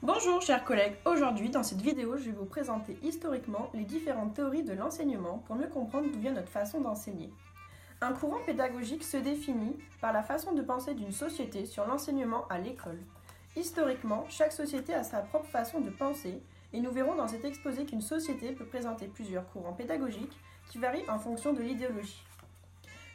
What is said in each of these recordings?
Bonjour chers collègues, aujourd'hui dans cette vidéo je vais vous présenter historiquement les différentes théories de l'enseignement pour mieux comprendre d'où vient notre façon d'enseigner. Un courant pédagogique se définit par la façon de penser d'une société sur l'enseignement à l'école. Historiquement, chaque société a sa propre façon de penser et nous verrons dans cet exposé qu'une société peut présenter plusieurs courants pédagogiques qui varient en fonction de l'idéologie.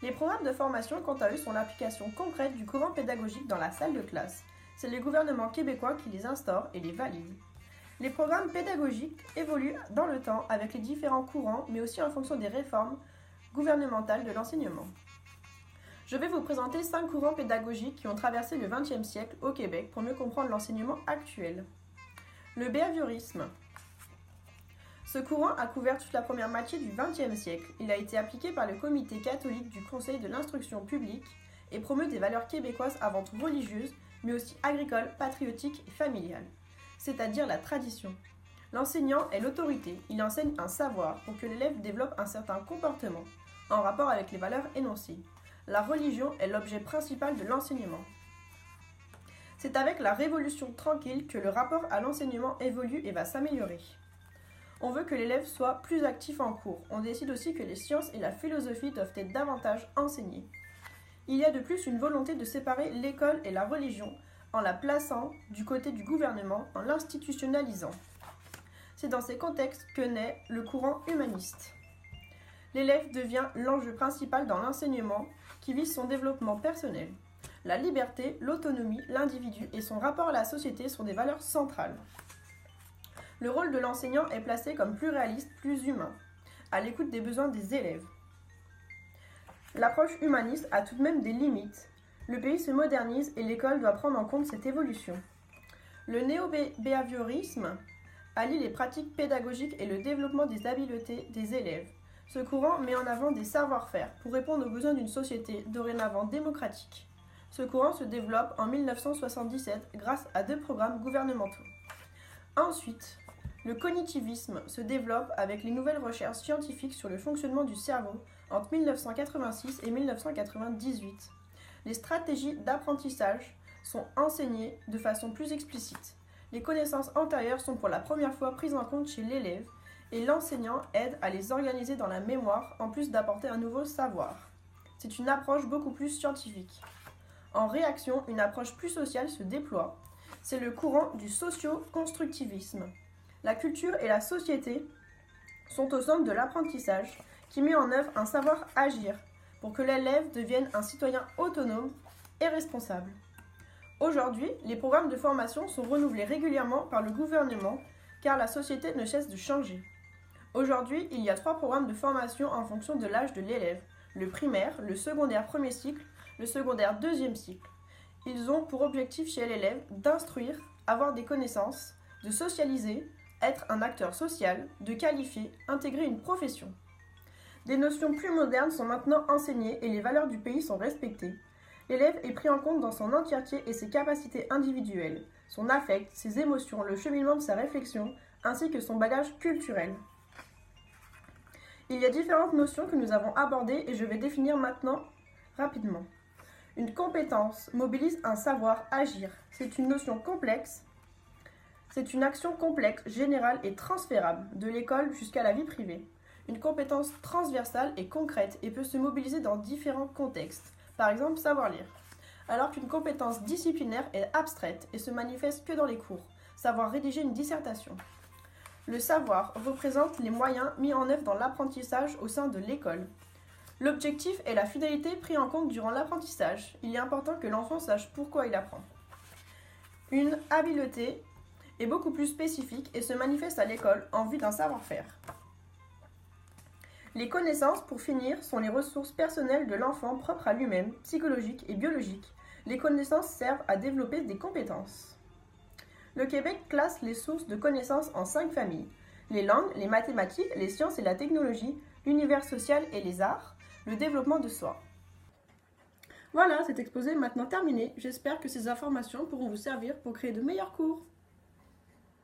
Les programmes de formation quant à eux sont l'application concrète du courant pédagogique dans la salle de classe. C'est le gouvernement québécois qui les instaure et les valide. Les programmes pédagogiques évoluent dans le temps avec les différents courants, mais aussi en fonction des réformes gouvernementales de l'enseignement. Je vais vous présenter 5 courants pédagogiques qui ont traversé le XXe siècle au Québec pour mieux comprendre l'enseignement actuel. Le behaviorisme. Ce courant a couvert toute la première moitié du XXe siècle. Il a été appliqué par le Comité catholique du Conseil de l'instruction publique et promeut des valeurs québécoises avant tout religieuses, mais aussi agricoles, patriotiques et familiales, c'est-à-dire la tradition. L'enseignant est l'autorité, il enseigne un savoir pour que l'élève développe un certain comportement, en rapport avec les valeurs énoncées. La religion est l'objet principal de l'enseignement. C'est avec la Révolution tranquille que le rapport à l'enseignement évolue et va s'améliorer. On veut que l'élève soit plus actif en cours. On décide aussi que les sciences et la philosophie doivent être davantage enseignées. Il y a de plus une volonté de séparer l'école et la religion en la plaçant du côté du gouvernement, en l'institutionnalisant. C'est dans ces contextes que naît le courant humaniste. L'élève devient l'enjeu principal dans l'enseignement qui vise son développement personnel. La liberté, l'autonomie, l'individu et son rapport à la société sont des valeurs centrales. Le rôle de l'enseignant est placé comme plus réaliste, plus humain, à l'écoute des besoins des élèves. L'approche humaniste a tout de même des limites. Le pays se modernise et l'école doit prendre en compte cette évolution. Le néo-behaviorisme allie les pratiques pédagogiques et le développement des habiletés des élèves. Ce courant met en avant des savoir-faire pour répondre aux besoins d'une société dorénavant démocratique. Ce courant se développe en 1977 grâce à 2 programmes gouvernementaux. Ensuite, le cognitivisme se développe avec les nouvelles recherches scientifiques sur le fonctionnement du cerveau entre 1986 et 1998. Les stratégies d'apprentissage sont enseignées de façon plus explicite. Les connaissances antérieures sont pour la première fois prises en compte chez l'élève et l'enseignant aide à les organiser dans la mémoire en plus d'apporter un nouveau savoir. C'est une approche beaucoup plus scientifique. En réaction, une approche plus sociale se déploie. C'est le courant du socio-constructivisme. La culture et la société sont au centre de l'apprentissage qui met en œuvre un savoir-agir pour que l'élève devienne un citoyen autonome et responsable. Aujourd'hui, les programmes de formation sont renouvelés régulièrement par le gouvernement car la société ne cesse de changer. Aujourd'hui, il y a 3 programmes de formation en fonction de l'âge de l'élève, le primaire, le secondaire premier cycle, le secondaire deuxième cycle. Ils ont pour objectif chez l'élève d'instruire, avoir des connaissances, de socialiser, être un acteur social, de qualifier, intégrer une profession. Des notions plus modernes sont maintenant enseignées et les valeurs du pays sont respectées. L'élève est pris en compte dans son entièreté et ses capacités individuelles, son affect, ses émotions, le cheminement de sa réflexion, ainsi que son bagage culturel. Il y a différentes notions que nous avons abordées et je vais définir maintenant rapidement. Une compétence mobilise un savoir-agir. C'est une notion complexe. C'est une action complexe, générale et transférable, de l'école jusqu'à la vie privée. Une compétence transversale et concrète et peut se mobiliser dans différents contextes, par exemple savoir lire. Alors qu'une compétence disciplinaire est abstraite et se manifeste que dans les cours, savoir rédiger une dissertation. Le savoir représente les moyens mis en œuvre dans l'apprentissage au sein de l'école. L'objectif est la finalité prise en compte durant l'apprentissage. Il est important que l'enfant sache pourquoi il apprend. Une habileté est beaucoup plus spécifique et se manifeste à l'école en vue d'un savoir-faire. Les connaissances, pour finir, sont les ressources personnelles de l'enfant propres à lui-même, psychologiques et biologiques. Les connaissances servent à développer des compétences. Le Québec classe les sources de connaissances en 5 familles. Les langues, les mathématiques, les sciences et la technologie, l'univers social et les arts, le développement de soi. Voilà, cet exposé est maintenant terminé. J'espère que ces informations pourront vous servir pour créer de meilleurs cours.